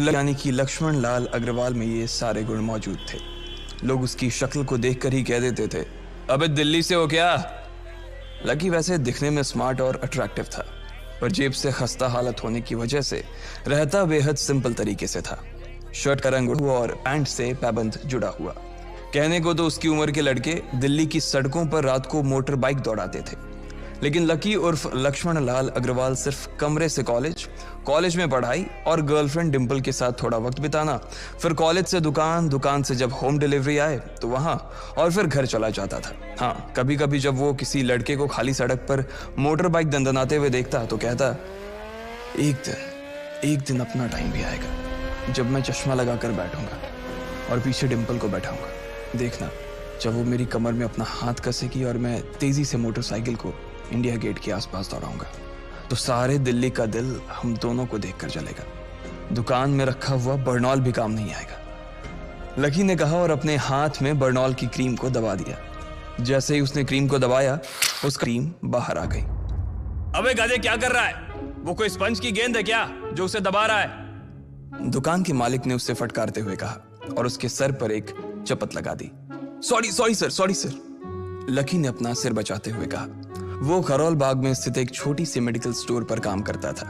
यानी कि लक्ष्मण लाल अग्रवाल में ये सारे गुण मौजूद थे। लोग उसकी शक्ल को देखकर ही कह देते थे, अबे दिल्ली से हो क्या? लकी वैसे दिखने में स्मार्ट और अट्रैक्टिव था, पर जेब से खस्ता हालत होने की वजह से रहता बेहद सिंपल तरीके से था। शर्ट का रंग हुआ और पैंट से पैबंद जुड़ा हुआ। कहने को तो उसकी उम्र के लड़के दिल्ली की सड़कों पर रात को मोटर बाइक दौड़ाते थे, लेकिन लकी उर्फ लक्ष्मण लाल अग्रवाल सिर्फ कमरे से कॉलेज में पढ़ाई और गर्लफ्रेंड डिंपल के साथ थोड़ा वक्त बिताना, फिर कॉलेज से दुकान, दुकान से जब होम डिलीवरी आए तो वहां, और फिर घर चला जाता था। हाँ, कभी कभी जब वो किसी लड़के को खाली सड़क पर मोटर बाइक दंदनाते हुए देखता तो कहता, एक दिन अपना टाइम भी आएगा जब मैं चश्मा लगाकर बैठूंगा और पीछे डिंपल को बैठाऊंगा। देखना, जब वो मेरी कमर में अपना हाथ कसेगी और मैं तेजी से मोटरसाइकिल को इंडिया गेट के आसपास दौड़ाऊंगा, तो सारे दिल्ली का दिल हम दोनों को देखकर जलेगा। दुकान में रखा हुआ बर्नॉल भी काम नहीं आएगा। लकी ने कहा और अपने हाथ में बर्नॉल की क्रीम को दबा दिया। जैसे ही उसने क्रीम को दबाया, उसका क्रीम बाहर आ गई। अबे गधे, क्या कर रहा है? वो कोई स्पंज की गेंद है क्या जो उसे दबा रहा है? दुकान के मालिक ने उससे फटकारते हुए कहा और उसके सर पर एक चपत लगा दी। Sorry sir. लकी ने अपना सिर बचाते हुए कहा। वो खरोल बाग में स्थित एक छोटी सी मेडिकल स्टोर पर काम करता था।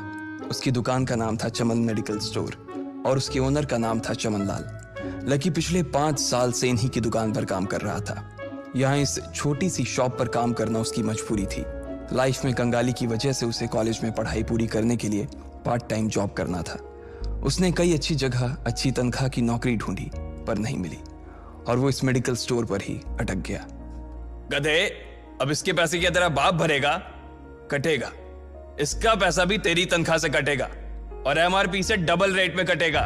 उसकी दुकान का नाम था चमन मेडिकल स्टोर और उसके ओनर का नाम था चमन लाल। लकी पिछले 5 साल से इन्हीं की दुकान पर काम कर रहा था। यहाँ इस छोटी सी शॉप पर काम करना उसकी मजबूरी थी। लाइफ में कंगाली की वजह से उसे कॉलेज में पढ़ाई पूरी करने के लिए पार्ट टाइम जॉब करना था। उसने कई अच्छी जगह अच्छी तनख्वाह की नौकरी ढूंढी पर नहीं मिली और वो इस मेडिकल स्टोर पर ही अटक गया। गधे, अब इसके पैसे क्या तेरा बाप भरेगा? कटेगा। इसका पैसा भी तेरी तनख्वाह से कटेगा और एमआरपी से डबल रेट में कटेगा।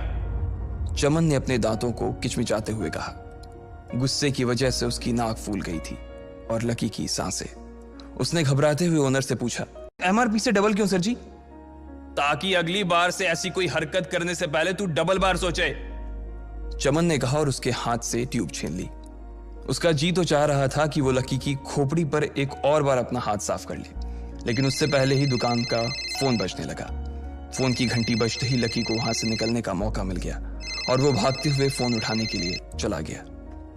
चमन ने अपने दांतों को किचमिचाते हुए कहा। गुस्से की वजह से उसकी नाक फूल गई थी और लकी की सांसें। उसने घबराते हुए ओनर से पूछा, एमआरपी से डबल क्यों सर जी? ताकि अगली बार से ऐसी कोई हरकत करने से पहले तू डबल बार सोचे। चमन ने कहा और उसके हाथ से ट्यूब छीन ली। उसका जी तो चाह रहा था कि वो लकी की खोपड़ी पर एक और बार अपना हाथ साफ कर ले, लेकिन उससे पहले ही दुकान का फोन बजने लगा। फोन की घंटी बजते ही लकी को वहां से निकलने का मौका मिल गया और वो भागते हुए फोन उठाने के लिए चला गया।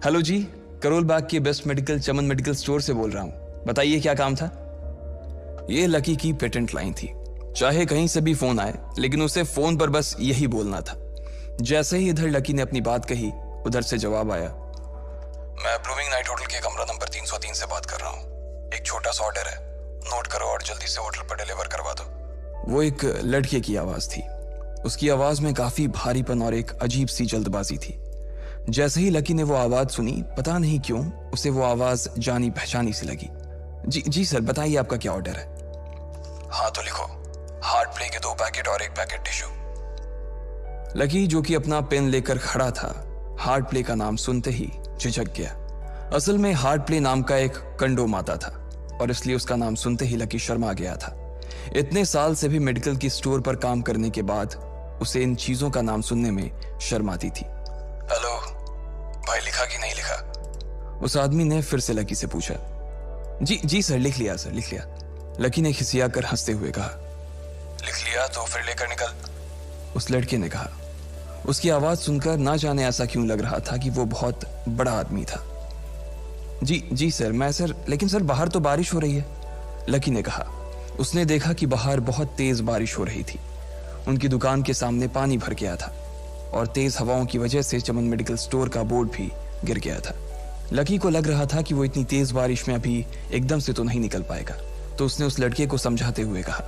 हेलो जी, करोल बाग के बेस्ट मेडिकल चमन मेडिकल स्टोर से बोल रहा हूं, बताइए क्या काम था? ये लकी की पेटेंट लाइन थी। चाहे कहीं से भी फोन आए, लेकिन उसे फोन पर बस यही बोलना था। जैसे ही इधर लकी ने अपनी बात कही, उधर से जवाब आया, मैं ब्लूमिंग नाइट होटल के कमरा नंबर 303 से बात कर रहा हूँ। एक छोटा सा ऑर्डर है, नोट करो और जल्दी से होटल पर डिलीवर करवा दो। वो एक लड़के की आवाज थी। उसकी आवाज में काफी भारीपन और एक अजीब सी जल्दबाजी थी। जैसे ही लकी ने वो आवाज सुनी, पता नहीं क्यों उसे वो आवाज जानी पहचानी सी लगी। जी सर, बताइए आपका क्या ऑर्डर है? हाँ तो लिखो, हार्ट प्ले के 2 पैकेट और 1 पैकेट टिश्यू। लकी, जो कि अपना पेन लेकर खड़ा था, हार्ट प्ले का नाम सुनते ही झिझक गया। असल में हार्ट प्ले नाम का एक कंडोम आता था और इसलिए उसका नाम सुनते ही लकी शर्मा गया था। इतने साल से भी मेडिकल की स्टोर पर काम करने के बाद उसे इन चीजों का नाम सुनने में शर्म आती थी। हेलो भाई, लिखा कि नहीं लिखा? उस आदमी ने फिर से लकी से पूछा। जी सर, लिख लिया सर, लिख लिया। लकी ने खिसिया कर हंसते हुए कहा। लिख लिया तो फिर लेकर निकल, उस लड़के ने कहा। उसकी आवाज सुनकर ना जाने ऐसा क्यों लग रहा था कि वो बहुत बड़ा आदमी था। जी सर, मैं सर, लेकिन सर बाहर तो बारिश हो रही है, लकी ने कहा। उसने देखा कि बाहर बहुत तेज बारिश हो रही थी। उनकी दुकान के सामने पानी भर गया था और तेज हवाओं की वजह से चमन मेडिकल स्टोर का बोर्ड भी गिर गया था। लकी को लग रहा था कि वो इतनी तेज बारिश में अभी एकदम से तो नहीं निकल पाएगा, तो उसने उस लड़के को समझाते हुए कहा,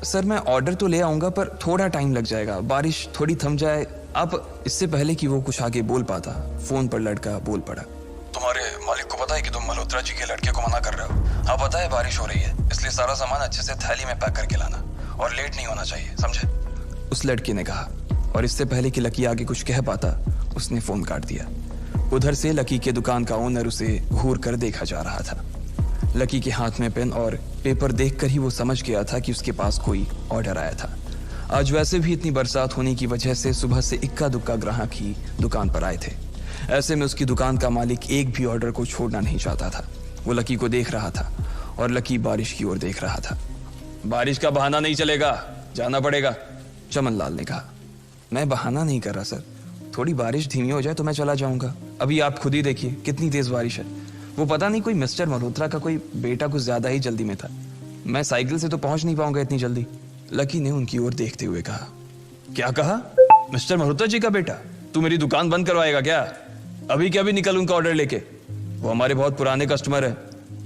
सर मैं ऑर्डर तो ले आऊंगा पर थोड़ा टाइम लग जाएगा, बारिश थोड़ी थम जाए। अब इससे पहले कि वो कुछ आगे बोल पाता, फोन पर लड़का बोल पड़ा। तुम्हारे मालिक को पता है कि तुम मल्होत्रा जी के लड़के को मना कर रहे हो? हाँ पता है, बारिश हो रही है, इसलिए सारा सामान अच्छे से थैली में पैक करके लाना और लेट नहीं होना चाहिए, समझे? उस लड़के ने कहा और इससे पहले कि लकी आगे कुछ कह पाता, उसने फोन काट दिया। उधर से लकी के दुकान का ओनर उसे घूर कर देखा जा रहा था। लकी के हाथ में पेन और पेपर देखकर ही वो समझ गया था कि उसके पास कोई ऑर्डर आया था। आज वैसे भी इतनी बरसात होने की वजह से सुबह से इक्का दुक्का ग्राहक ही दुकान पर आए थे। ऐसे में उसकी दुकान का मालिक एक भी ऑर्डर को छोड़ना नहीं चाहता था। वो लकी को देख रहा था और लकी बारिश की ओर देख रहा था। बारिश का बहाना नहीं चलेगा, जाना पड़ेगा, चमन लाल ने कहा। मैं बहाना नहीं कर रहा सर, थोड़ी बारिश धीमी हो जाए तो मैं चला जाऊंगा। अभी आप खुद ही देखिए कितनी तेज बारिश है। वो पता नहीं कोई मिस्टर मल्होत्रा का कोई बेटा कुछ ज्यादा ही जल्दी में था, मैं साइकिल से तो पहुंच नहीं पाऊंगा इतनी जल्दी। लकी ने उनकी ओर देखते हुए कहा। क्या कहा? मिस्टर मल्होत्रा जी का बेटा? तू मेरी दुकान बंद करवाएगा क्या? अभी क्या भी निकल उनका ऑर्डर लेके, वो हमारे बहुत पुराने कस्टमर है,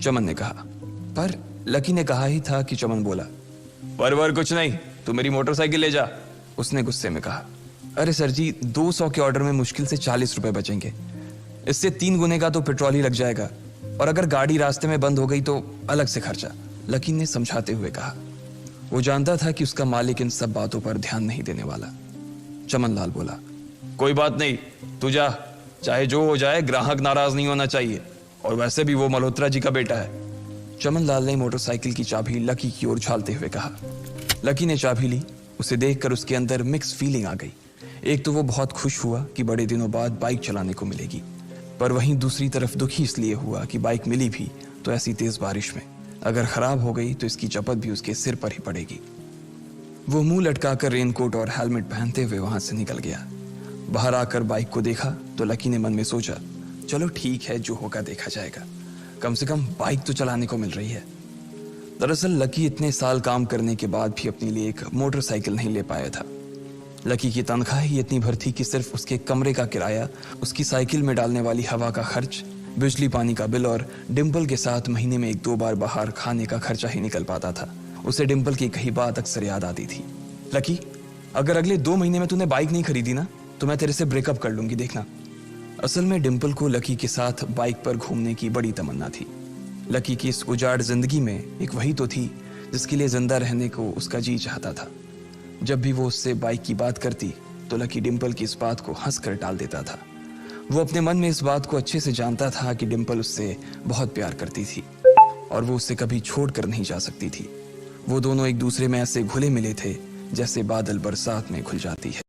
चमन ने कहा। पर लकी ने कहा ही था कि चमन बोला, पर कुछ नहीं, तू मेरी मोटरसाइकिल ले जा, उसने गुस्से में कहा। अरे सर जी, 200 के ऑर्डर में मुश्किल से 40 रुपए बचेंगे, इससे 3 गुने का तो पेट्रोल ही लग जाएगा, और अगर गाड़ी रास्ते में बंद हो गई तो अलग से खर्चा, लकी ने समझाते हुए कहा। वो जानता था कि उसका मालिक इन सब बातों पर ध्यान नहीं देने वाला। चमन लाल बोला, कोई बात नहीं, तू जा, चाहे जो हो जाए ग्राहक नाराज नहीं होना चाहिए, और वैसे भी वो मल्होत्रा जी का बेटा है। चमन लाल ने मोटरसाइकिल की चाबी लकी की ओर उछालते हुए कहा। लकी ने चाबी ली, उसे देखकर उसके अंदर मिक्स फीलिंग आ गई। एक तो वो बहुत खुश हुआ कि बड़े दिनों बाद बाइक चलाने को मिलेगी, पर वहीं दूसरी तरफ दुखी इसलिए हुआ कि बाइक मिली भी तो ऐसी तेज बारिश में, अगर खराब हो गई तो इसकी चपत भी उसके सिर पर ही पड़ेगी। वो मुंह लटकाकर रेनकोट और हेलमेट पहनते हुए वहां से निकल गया। बाहर आकर बाइक को देखा तो लकी ने मन में सोचा, चलो ठीक है, जो होगा देखा जाएगा, कम से कम बाइक तो चलाने को मिल रही है। दरअसल लकी इतने साल काम करने के बाद भी अपने लिए एक मोटरसाइकिल नहीं ले पाया था। लकी की तनख्वाह ही इतनी भर थी कि सिर्फ उसके कमरे का किराया, उसकी साइकिल में डालने वाली हवा का खर्च, बिजली पानी का बिल और डिम्पल के साथ महीने में 1-2 बार बाहर खाने का खर्चा ही निकल पाता था। उसे डिम्पल की कही बात अक्सर याद आती थी, लकी अगर अगले 2 महीने में तूने बाइक नहीं खरीदी ना तो मैं तेरे से ब्रेकअप कर लूंगी, देखना। असल में डिम्पल को लकी के साथ बाइक पर घूमने की बड़ी तमन्ना थी। लकी की इस उजाड़ जिंदगी में एक वही तो थी जिसके लिए जिंदा रहने को उसका जी चाहता था। जब भी वो उससे बाइक की बात करती तो लकी डिम्पल की इस बात को हंस कर टाल देता था। वो अपने मन में इस बात को अच्छे से जानता था कि डिम्पल उससे बहुत प्यार करती थी और वो उससे कभी छोड़ कर नहीं जा सकती थी। वो दोनों एक दूसरे में ऐसे घुले मिले थे जैसे बादल बरसात में घुल जाती है।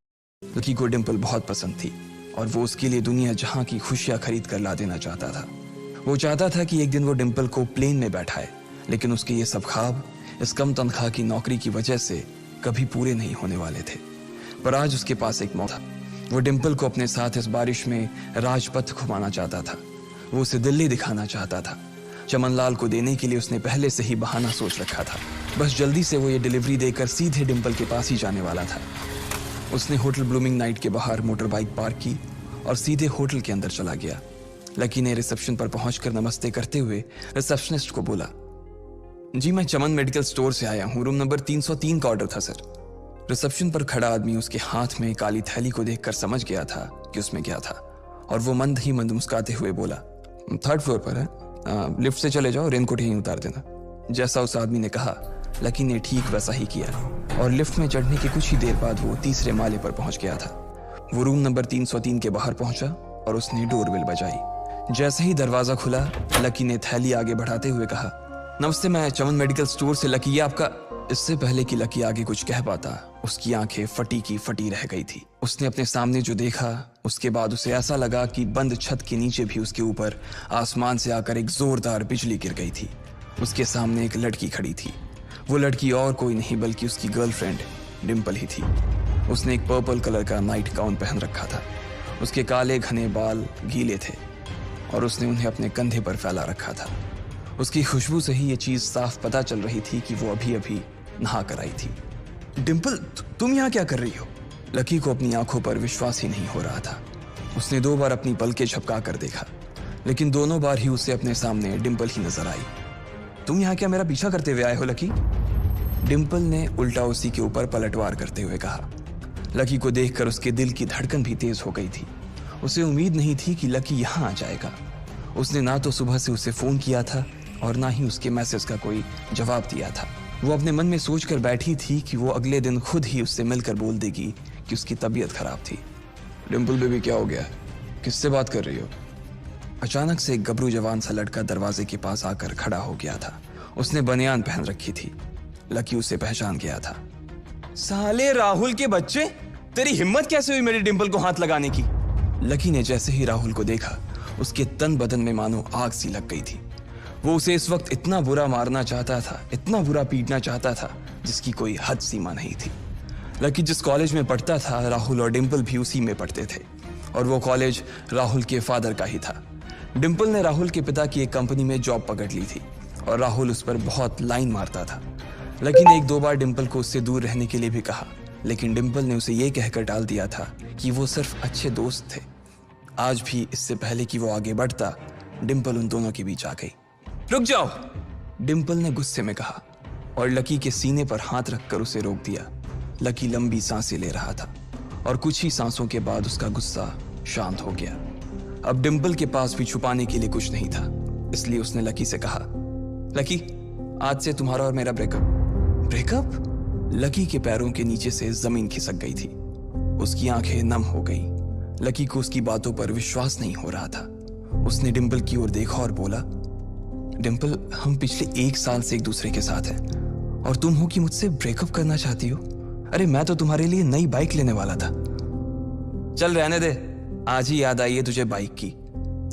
लकी को डिम्पल बहुत पसंद थी और वो उसके लिए दुनिया जहां की खुशियां खरीद कर ला देना चाहता था। वो चाहता था कि एक दिन वो डिम्पल को प्लेन में बैठाए, लेकिन उसके ये सब ख्वाब इस कम तनख्वाह की नौकरी की वजह से कभी पूरे नहीं होने वाले थे। पर आज उसके पास एक मौका था। वो डिम्पल को अपने साथ इस बारिश में राजपथ घुमाना चाहता था। वो उसे दिल्ली दिखाना चाहता था। चमन लाल को देने के लिए उसने पहले से ही बहाना सोच रखा था। बस जल्दी से वो ये डिलीवरी देकर सीधे डिम्पल के पास ही जाने वाला था। उसने होटल ब्लूमिंग नाइट के बाहर मोटर बाइक पार्क की और सीधे होटल के अंदर चला गया। लकी ने रिसेप्शन पर पहुंचकर नमस्ते करते हुए रिसेप्शनिस्ट को बोला, जी मैं चमन मेडिकल स्टोर से आया हूं, रूम नंबर 303 का ऑर्डर था सर। रिसेप्शन पर खड़ा आदमी उसके हाथ में काली थैली को देखकर समझ गया था कि उसमें क्या था और वो मंद ही मंद मुस्कुराते हुए बोला, 3rd फ्लोर पर है, लिफ्ट से चले जाओ, रेनकोट यहीं उतार देना। जैसा उस आदमी ने कहा लकी ने ठीक वैसा ही किया और लिफ्ट में चढ़ने के कुछ ही देर बाद वो 3रे माले पर पहुंच गया था। वो रूम नंबर 303 के बाहर पहुंचा और उसने डोरबेल बजाई। जैसे ही दरवाजा खुला लकी ने थैली आगे बढ़ाते हुए कहा, नमस्ते, मैं चमन मेडिकल स्टोर से लकी, ये आपका। इससे पहले कि लकी आगे कुछ कह पाता उसकी आंखें फटी की फटी रह गई थी। उसने अपने सामने जो देखा उसके बाद उसे ऐसा लगा कि बंद छत के नीचे भी उसके ऊपर आसमान से आकर एक जोरदार बिजली गिर गई थी। उसके सामने एक लड़की खड़ी थी। वो लड़की और कोई नहीं बल्कि उसकी गर्लफ्रेंड डिम्पल ही थी। उसने एक पर्पल कलर का नाइट गाउन पहन रखा था। उसके काले घने बाल गीले थे और उसने उन्हें अपने कंधे पर फैला रखा था। उसकी खुशबू से ही ये चीज साफ पता चल रही थी कि वो अभी अभी नहा कर आई थी। डिम्पल, तुम यहाँ क्या कर रही हो? लकी को अपनी आंखों पर विश्वास ही नहीं हो रहा था। उसने 2 बार अपनी पलकें झपका कर देखा, लेकिन दोनों बार ही उसे अपने सामने डिम्पल ही नजर आई। तुम यहाँ क्या मेरा पीछा करते हुए आए हो लकी? डिम्पल ने उल्टा उसी के ऊपर पलटवार करते हुए कहा। लकी को देखकर उसके दिल की धड़कन भी तेज हो गई थी। उसे उम्मीद नहीं थी कि लकी यहाँ आ जाएगा। उसने ना तो सुबह से उसे फोन किया था और ना ही उसके मैसेज का कोई जवाब दिया था। वो अपने मन में सोचकर बैठी थी कि वो अगले दिन खुद ही उससे मिलकर बोल देगी कि उसकी तबीयत खराब थी। डिम्पल बेबी, क्या हो गया? किससे बात कर रही हो? अचानक से एक गबरू जवान सा लड़का दरवाजे के पास आकर खड़ा हो गया था। उसने बनियान पहन रखी थी। लकी उसे पहचान गया था। साले राहुल के बच्चे, तेरी हिम्मत कैसे हुई मेरी डिम्पल को हाथ लगाने की? लकी ने जैसे ही राहुल को देखा उसके तन बदन में मानो आग सी लग गई थी। वो उसे इस वक्त इतना बुरा मारना चाहता था, इतना बुरा पीटना चाहता था जिसकी कोई हद सीमा नहीं थी। लकी जिस कॉलेज में पढ़ता था, राहुल और डिंपल भी उसी में पढ़ते थे और वो कॉलेज राहुल के फादर का ही था। डिंपल ने राहुल के पिता की एक कंपनी में जॉब पकड़ ली थी और राहुल उस पर बहुत लाइन मारता था। लकी ने 1-2 बार डिंपल को उससे दूर रहने के लिए भी कहा, लेकिन डिंपल ने उसे ये कहकर टाल दिया था कि वो सिर्फ अच्छे दोस्त थे। आज भी इससे पहले कि वो आगे बढ़ता, डिंपल उन दोनों के बीच आ गई। रुक जाओ, डिंपल ने गुस्से में कहा और लकी के सीने पर हाथ रखकर उसे रोक दिया। लकी लंबी सांसें ले रहा था और कुछ ही सांसों के बाद उसका गुस्सा शांत हो गया। अब डिंपल के पास भी छुपाने के लिए कुछ नहीं था, इसलिए उसने लकी से कहा, लकी, आज से तुम्हारा और मेरा ब्रेकअप। ब्रेकअप? लकी के पैरों के नीचे से जमीन खिसक गई थी। उसकी आंखें नम हो गईं। लकी को उसकी बातों पर विश्वास नहीं हो रहा था। उसने डिंपल की ओर देखा और बोला, डिंपल, हम पिछले 1 साल से एक दूसरे के साथ हैं और तुम हो कि मुझसे ब्रेकअप करना चाहती हो? अरे मैं तो तुम्हारे लिए नई बाइक लेने वाला था। चल रहने दे, आज ही याद आई है तुझे बाइक की।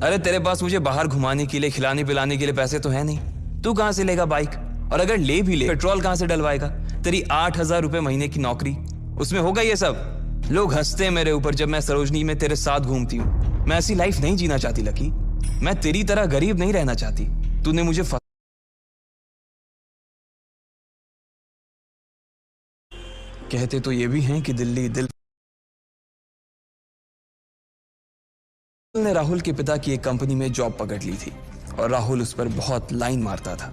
अरे तेरे पास मुझे बाहर घुमाने के लिए, खिलाने पिलाने के लिए पैसे तो है नहीं, तू कहां से लेगा बाइक? और अगर ले भी ले, पेट्रोल कहां से डलवाएगा? तेरी 8,000 रुपए महीने की नौकरी, उसमें होगा ये सब? लोग हंसते हैं मेरे ऊपर जब मैं सरोजनी में तेरे साथ घूमती हूँ। मैं ऐसी लाइफ नहीं जीना चाहती लकी। मैं तेरी तरह गरीब नहीं रहना चाहती। तूने मुझे कहते तो ये भी हैं कि दिल्ली दिल ने राहुल के पिता की एक कंपनी में जॉब पकड़ ली थी और राहुल उस पर बहुत लाइन मारता था।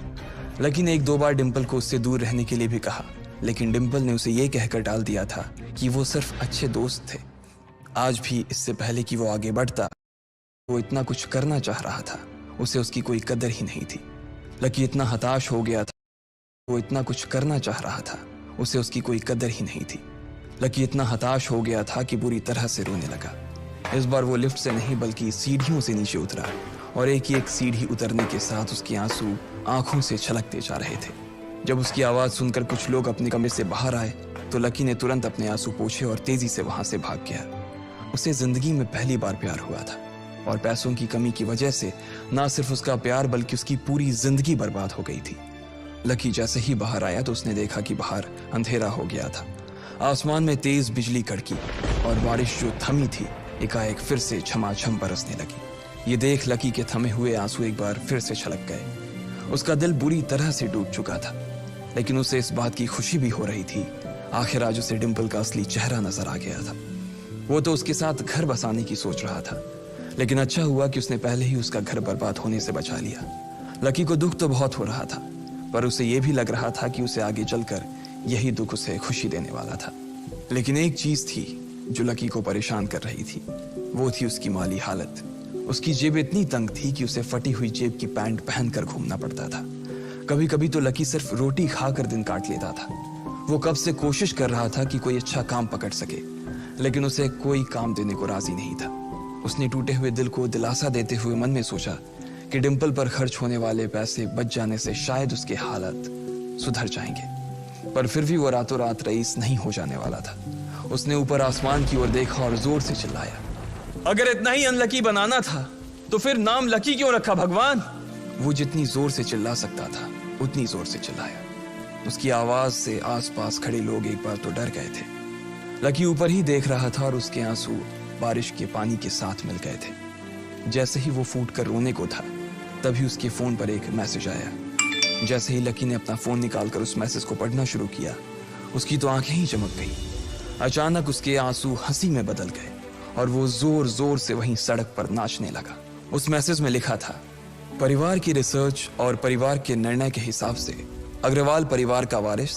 लकी ने 1-2 बार डिंपल को उससे दूर रहने के लिए भी कहा, लेकिन डिंपल ने उसे ये कहकर टाल दिया था कि वो सिर्फ अच्छे दोस्त थे। आज भी इससे पहले कि वो आगे बढ़ता, वो इतना कुछ करना चाह रहा था, उसे उसकी कोई कदर ही नहीं थी। लकी इतना हताश हो गया था, वो इतना कुछ करना चाह रहा था, उसे उसकी कोई कदर ही नहीं थी। लकी इतना हताश हो गया था कि बुरी तरह से रोने लगा। इस बार वो लिफ्ट से नहीं बल्कि सीढ़ियों से नीचे उतरा और एक सीढ़ी उतरने के साथ उसके आंसू आंखों से छलकते जा रहे थे। जब उसकी आवाज सुनकर कुछ लोग अपने कमरे से बाहर आए तो लकी ने तुरंत अपने आंसू पोंछे और तेजी से वहां से भाग गया। उसे जिंदगी में पहली बार प्यार हुआ था और पैसों की कमी की वजह से ना सिर्फ उसका प्यार बल्कि उसकी पूरी जिंदगी बर्बाद हो गई थी। लकी जैसे ही बाहर आया तो उसने देखा कि बाहर अंधेरा हो गया था। आसमान में तेज बिजली कड़की और बारिश जो थमी थी एकाएक फिर से झमाझम बरसने लगी। ये देख लकी के थमे हुए आंसू एक बार फिर से छलक गए। उसका दिल बुरी तरह से डूब चुका था, लेकिन उसे इस बात की खुशी भी हो रही थी। आखिर आज उसे डिंपल का असली चेहरा नजर आ गया था। वो तो उसके साथ घर बसाने की सोच रहा था, लेकिन अच्छा हुआ कि उसने पहले ही उसका घर बर्बाद होने से बचा लिया। लकी को दुख तो बहुत हो रहा था, पर उसे यह भी लग रहा था कि उसे आगे चलकर यही दुख उसे खुशी देने वाला था। लेकिन एक चीज थी जो लकी को परेशान कर रही थी, वो थी उसकी माली हालत। उसकी जेब इतनी तंग थी कि उसे फटी हुई जेब की पैंट पहनकर घूमना पड़ता था। कभी कभी तो लकी सिर्फ रोटी खाकर दिन काट लेता था। वो कब से कोशिश कर रहा था कि कोई अच्छा काम पकड़ सके, लेकिन उसे कोई काम देने को राजी नहीं था। उसने टूटे हुए दिल को दिलासा देते हुए मन में सोचा कि डिंपल पर खर्च होने वाले पैसे बच जाने से शायद उसके हालत सुधर जाएंगे, पर फिर भी वो रातों रात रईस नहीं हो जाने वाला था। उसने ऊपर आसमान की ओर देखा और जोर से चिल्लाया, अगर इतना ही अनलकी बनाना था तो फिर नाम लकी क्यों रखा भगवान? वो जितनी जोर से चिल्ला सकता था उतनी जोर से चिल्लाया। उसकी आवाज से आसपास खड़े लोग एक बार तो डर गए थे। लकी ऊपर ही देख रहा था और उसके आंसू बारिश के पानी के साथ मिल गए थे। जैसे ही वो फूट कर रोने को था, तभी उसके फोन पर एक मैसेज आया। जैसे ही लकी ने अपना फोन निकालकर उस मैसेज को पढ़ना शुरू किया, उसकी तो आंखें ही चमक गई। अचानक उसके आंसू हंसी में बदल गए और वो जोर जोर से वहीं सड़क पर नाचने लगा। उस मैसेज में लिखा था, परिवार की रिसर्च और परिवार के निर्णय के हिसाब से अग्रवाल परिवार का वारिस